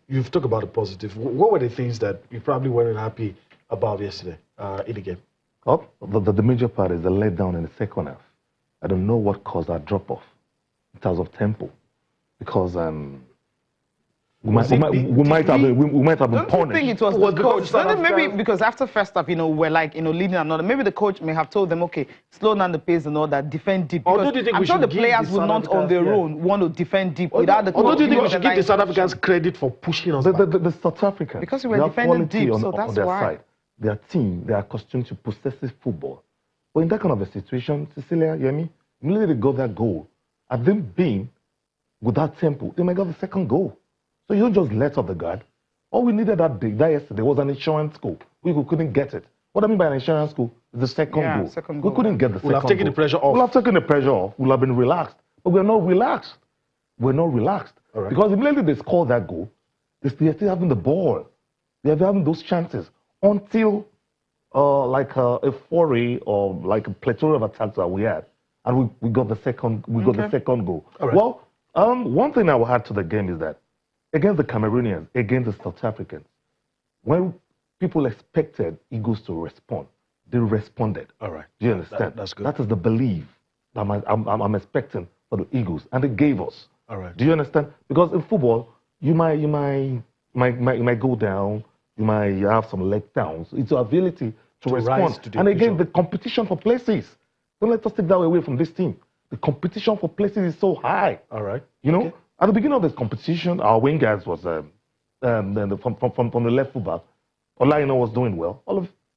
You've talked about the positive. What were the things that you probably weren't happy about yesterday in the game? Well, the major part is the letdown in the second half. I don't know what caused that drop-off in terms of tempo, because we might have been punished. Don't you think it was the coach? Maybe because after first half, we're like, leading another. Maybe the coach may have told them, okay, slow down the pace and all that, defend deep. Because I'm sure the players would not on their own want to defend deep without the coach. Or do you think we should give the South Africans credit for pushing us back? The South Africans, because we were defending deep, so that's on their why. side. Their team, they are accustomed to possessive football. But in that kind of a situation, Cecilia, Yemi, immediately they got that goal. And them being with that tempo, they might get the second goal. So you don't just let off the guard. All we needed that yesterday was an insurance goal. We couldn't get it. What I mean by an insurance goal is the second goal. We couldn't get the second goal. We'll have taken the pressure off. We'll have taken the pressure off. We'll have been relaxed. But we're not relaxed. We're not relaxed. Right. Because immediately they score that goal, they're still having the ball. They're having those chances until like a foray or like a plethora of attacks that we had. And we got the second the second goal. Right. Well, one thing I will add to the game is that against the Cameroonians, against the South Africans, when people expected Eagles to respond, they responded. All right. Do you understand? That's good. That is the belief that I'm expecting for the Eagles, and they gave us. All right. Do you understand? Because in football, you might go down, you might have some letdowns. It's your ability to respond. And again, the competition for places. Don't let us take that away from this team. The competition for places is so high. All right. You know, at the beginning of this competition, our wingers was from the left fullback. Olaino was doing well.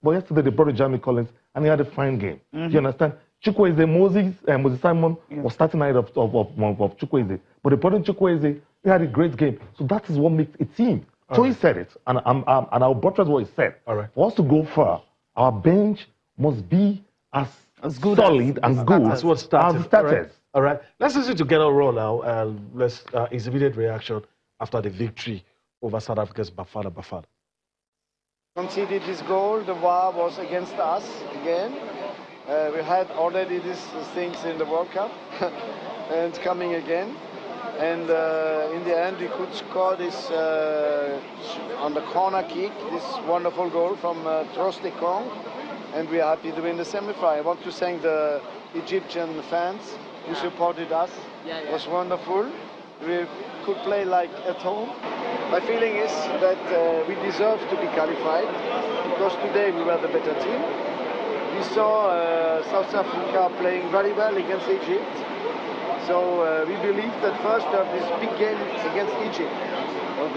But yesterday they brought in Jamie Collins and he had a fine game. Do you understand? Chukwueze, Moses Simon was starting ahead of Chukwueze. But they brought in Chukwueze, he had a great game. So that is what makes a team. So he said it, and I'll buttress what he said. All right. For us to go far, our bench must be as good, solid and good as what started. All right. Let's listen to Get On Roll now, and let's his immediate reaction after the victory over South Africa's Bafana. Conceded this goal. The VAR was against us again. We had already these things in the World Cup, and coming again. And in the end, we could score this on the corner kick, this wonderful goal from Trostekong, and we are happy to win the semi-final. I want to thank the Egyptian fans who supported us. It was wonderful. We could play like at home. My feeling is that we deserve to be qualified because today we were the better team. We saw South Africa playing very well against Egypt. So we believe that first we have this big game against Egypt.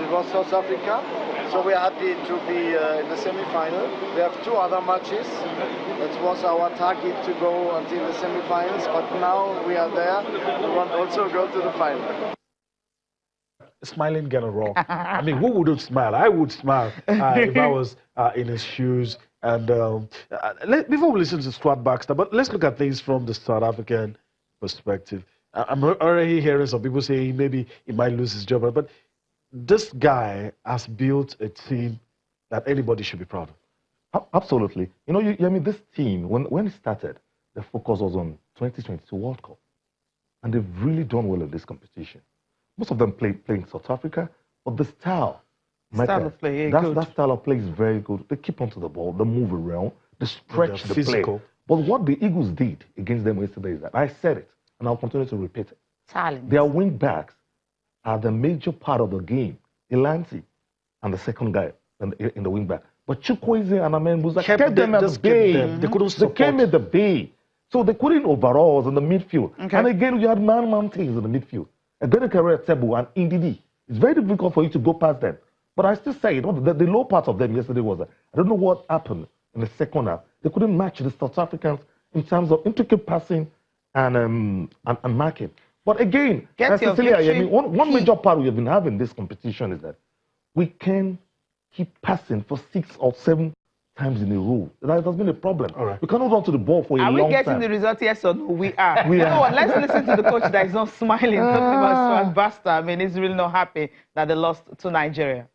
It was South Africa. So we are happy to be in the semi-final. We have 2 other matches. That was our target to go until the semi-finals. But now we are there. We want also go to the final. Smiling Get On Roll. I mean, who wouldn't smile? I would smile if I was in his shoes. And before we listen to Stuart Baxter, but let's look at things from the South African perspective. I'm already hearing some people saying maybe he might lose his job, but this guy has built a team that anybody should be proud of. Absolutely. You know, I mean, this team, when it started, the focus was on 2022 World Cup. And they've really done well in this competition. Most of them playing South Africa, but the style of play, that style of play is very good. They keep onto the ball, they move around, they stretch the play. But what the Eagles did against them yesterday is that, I said it, and I'll continue to repeat it. Talent. Their wing backs are the major part of the game. Elanti and the second guy in the wing back. But Chukwueze and Amenbuza kept them at the bay. They couldn't support. They came at the bay. So they couldn't overalls in the midfield. And again, you had man things in the midfield. A good career Tebu and Indidi. It's very difficult for you to go past them. But I still say, the low part of them yesterday was, I don't know what happened in the second half. They couldn't match the South Africans in terms of intricate passing and marking. But again, Cecilia, I mean, one major part we have been having this competition is that we can keep passing for 6 or 7 times in a row. That has been a problem. We cannot hold on to the ball for a long time. Are we getting the result? Yes or no? We are. You know what? Let's listen to the coach that is not smiling. Talking about Stuart Baxter. I mean, he's really not happy that they lost to Nigeria.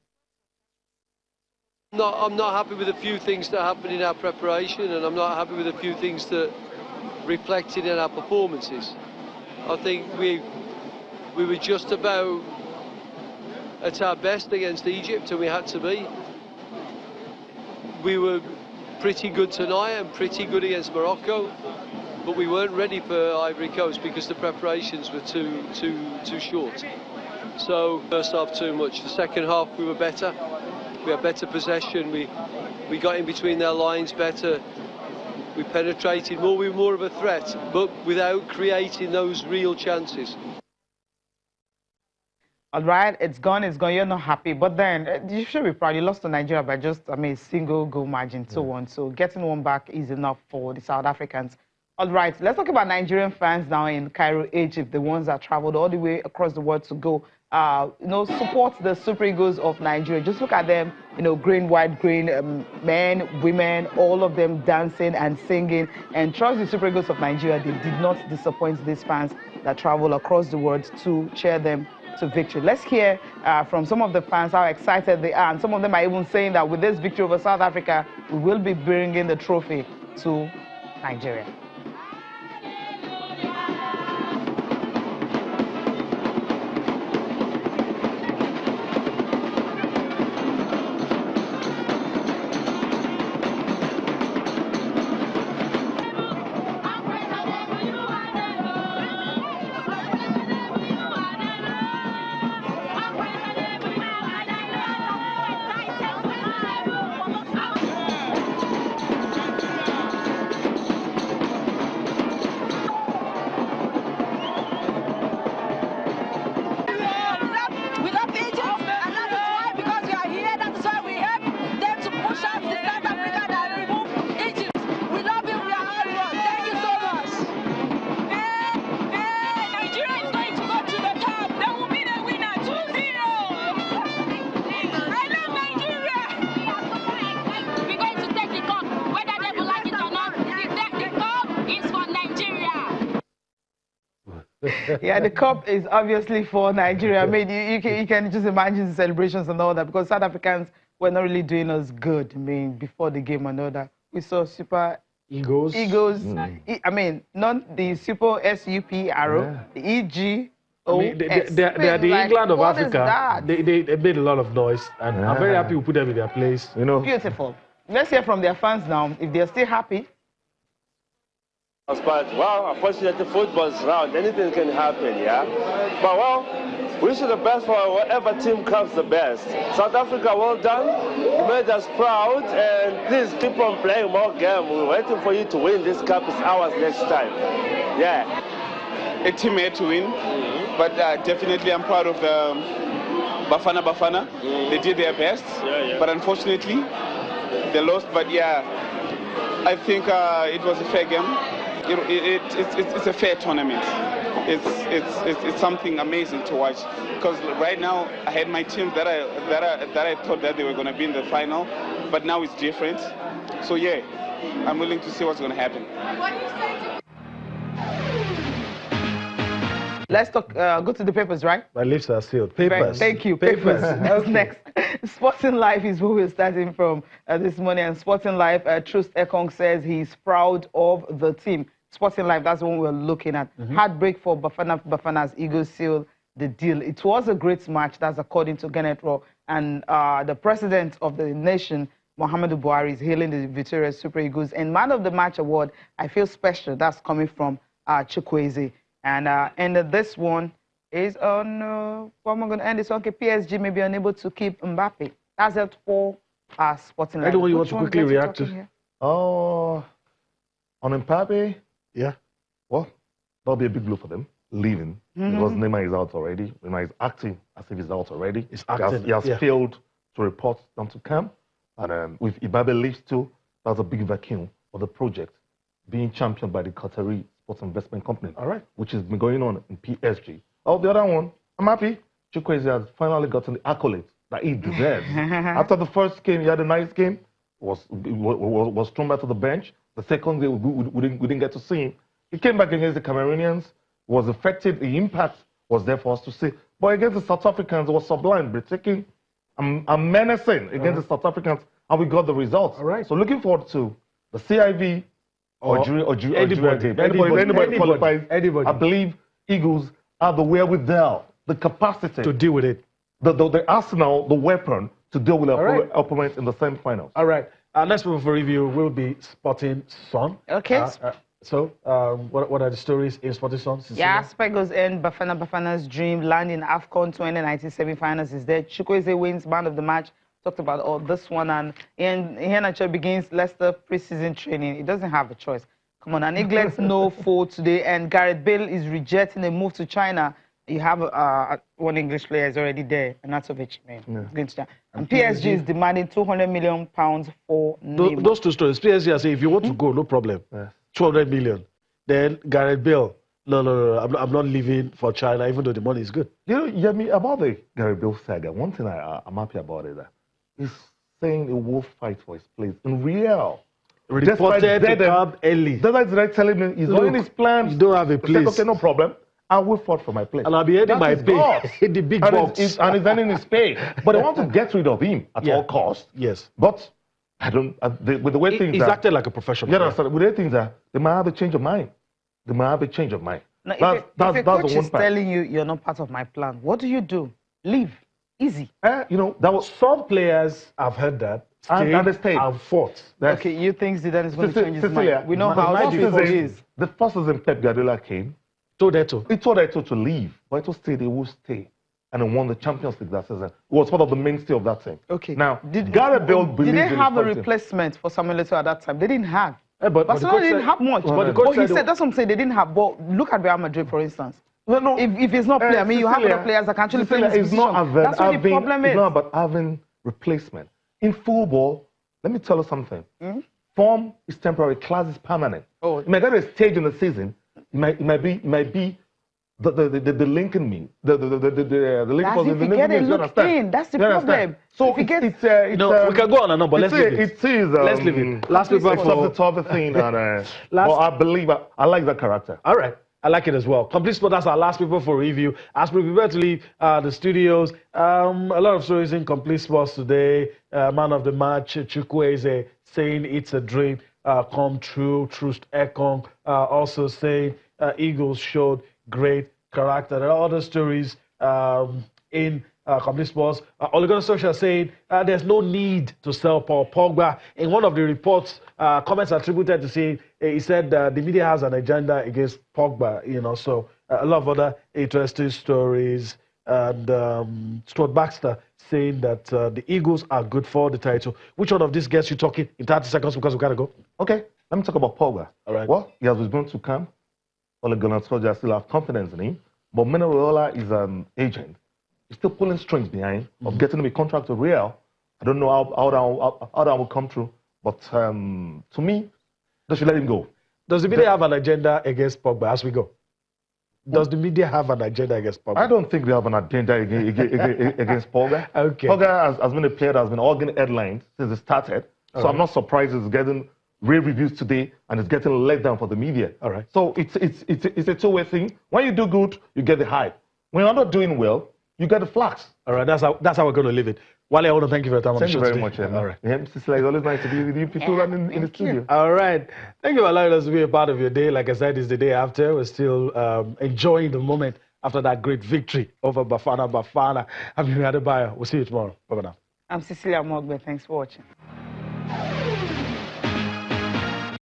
I'm not happy with a few things that happened in our preparation, and I'm not happy with a few things that reflected in our performances. I think we were just about at our best against Egypt, and we had to be. We were pretty good tonight and pretty good against Morocco, but we weren't ready for Ivory Coast because the preparations were too short. So first half too much. The second half we were better. We had better possession. We got in between their lines better. We penetrated more. We were more of a threat, but without creating those real chances. All right, it's gone, you're not happy. But then, you should be proud. You lost to Nigeria by just, a single goal margin, 2-1. So getting one back is enough for the South Africans. All right, let's talk about Nigerian fans now in Cairo, Egypt, the ones that traveled all the way across the world to go, support the Super Eagles of Nigeria. Just look at them, green, white, green, men, women, all of them dancing and singing. And trust the Super Eagles of Nigeria, they did not disappoint these fans that travel across the world to cheer them to victory. Let's hear from some of the fans how excited they are, and some of them are even saying that with this victory over South Africa, we will be bringing the trophy to Nigeria. Yeah, the cup is obviously for Nigeria. I mean, you can just imagine the celebrations and all that, because South Africans were not really doing us good. I mean, before the game and all that, we saw Super Eagles. I mean, not the Super SUP arrow, the EG. I mean, they are the England of Africa. They made a lot of noise, and I'm very happy we put them in their place. Beautiful. Let's hear from their fans now, if they're still happy. But, well, unfortunately, football is round. Anything can happen, yeah? But, well, wish you the best for whatever team comes the best. South Africa, well done. You made us proud. And please keep on playing more games. We're waiting for you to win. This cup is ours next time. Yeah. A team had to win. But definitely I'm proud of the Bafana. They did their best. But unfortunately, they lost. But, yeah, I think it was a fair game. It's a fair tournament. It's something amazing to watch, because right now I had my team that I thought that they were going to be in the final, but now it's different. So yeah, I'm willing to see what's going to happen. Let's talk. Go to the papers, right? My lips are sealed. Papers. Right. Thank you. Papers. That's next. Sporting Life is where we're starting from this morning. And Sporting Life, Trust Ekong says he's proud of the team. Sporting Life, that's what we're looking at. Heartbreak for Bafana's Eagles sealed the deal. It was a great match, that's according to Kenneth Rowe. And the president of the nation, Muhammadu Buhari, is hailing the victorious Super Eagles. And Man of the Match award, I feel special, that's coming from Chukwueze. And this one is on, what am I going to end this? Okay, PSG may be unable to keep Mbappe. That's it for Sporting Life. Anyone you want to quickly react to? Oh, on Mbappe? Yeah. Well, that'll be a big blow for them, leaving, because Neymar is out already. Neymar is acting as if he's out already. He has failed to report down to camp. And with Mbappe leaves too, that's a big vacuum for the project being championed by the Qatari Sports Investment Company. All right. Which has been going on in PSG. Oh, the other one, I'm happy. Chukwueze has finally gotten the accolades that he deserves. After the first game, he had a nice game, was thrown back to the bench. The second day, we didn't get to see him. He came back against the Cameroonians, was effective, the impact was there for us to see. But against the South Africans, it was sublime, breathtaking, and menacing against the South Africans, and we got the results. All right. So looking forward to the CIV or anybody qualifies. I believe Eagles have the wherewithal, the capacity to deal with it. the arsenal, the weapon to deal with our opponents in the semi-finals. All right. Our next one for review will be Sporting Sun. Okay. So, what are the stories in Sporting Sun? Yeah, Spegos end Bafana's dream, landing AFCON 2019 semi-finals is there. Chukwueze wins man of the match. Talked about all this one, and Iheanacho begins Leicester preseason training. He doesn't have a choice. Come on, and England's no foe today, and Gareth Bale is rejecting a move to China. You have one English player is already there, and that's Ovechkin. Going to China. And PSG is demanding £200 million for Neymar. Those two stories. PSG are saying if you want to go, no problem. 200 million. Then Gareth Bale, no, I'm not leaving for China, even though the money is good. You know, about the Gareth Bale saga, one thing I'm happy about is that he's saying he will fight for his place in Real. Reported to come early. That's why he's telling me he's doing his plans. You don't have a place. Said, okay, no problem. I will fight for my place. And I'll be earning my pay in the big box. And he's earning his pay. But they want to get rid of him at all costs. Yes. But I don't, with the way things he's acted like a professional. Yeah, with the way things are, they might have a change of mind. They might have a change of mind. Now, if a coach is telling you you're not part of my plan, what do you do? Leave. Easy. You know, that was some players have heard that. And fought. Okay, you think Zidane is going to change his mind? We know how people is. The first season Pep Guardiola came. He told Eto'o to leave, but Eto'o said he would stay. And he won the Champions League that season. He was part of the mainstay of that team. Okay. Now, Gareth Bale did they have a replacement for Samuel Eto'o at that time? They didn't have. But Barcelona didn't have much. But he said, that's what I'm saying, they didn't have. But look at Real Madrid, for instance. No. If it's not play, I mean, you have other players that can actually play this position. That's what the problem is. It's not about having replacement. In football, let me tell you something. Form is temporary, class is permanent. You might get to a stage in the season, it might be the linking me, the link for the if you get a look in, that's the problem. So we can go on and on, but let's leave it. Let's leave it. Last paper for the top thing, and well, I believe I like that character. All right. I like it as well. Complete Sport, that's our last paper for review. As we prepare to leave the studios, a lot of stories in Complete Sports today. Man of the match, Chukwueze, saying it's a dream come true. Trust Ekong also saying Eagles showed great character. There are other stories in Complete Sports. Ole Gunnar Solskjaer saying there's no need to sell Paul Pogba. In one of the reports, comments attributed to saying, he said the media has an agenda against Pogba, you know, so a lot of other interesting stories. And Stuart Baxter saying that the Eagles are good for the title. Which one of these gets you talking in 30 seconds because we got to go? Okay, let me talk about Pogba. All right. Well, he has going to come. Ole Gunnar Solskjaer still have confidence in him. But Mino Raiola is an agent. He's still pulling strings behind of getting him a contract with Real. I don't know how that will come through. But to me, they should let him go. Does the media have an agenda against Pogba as we go? Does the media have an agenda against Pogba? I don't think they have an agenda against Pogba. Okay. Pogba has been a player that has been organizing headlines since it started. So I'm not surprised he's getting rave reviews today and it's getting let down for the media. All right. So it's a two-way thing. When you do good, you get the hype. When you're not doing well, you get the flax. All right, that's how we're going to leave it. Wale, I want to thank you for your time on the show today. Thank you very much. All right. Yeah, Mr. Sila, it's always nice to be with you people in the studio. All right. Thank you for allowing us to be a part of your day. Like I said, it's the day after. We're still enjoying the moment after that great victory over Bafana. I'm Yuri Adebayo. We'll see you tomorrow. Bye-bye now. I'm Cecilia Mogbe. Thanks for watching.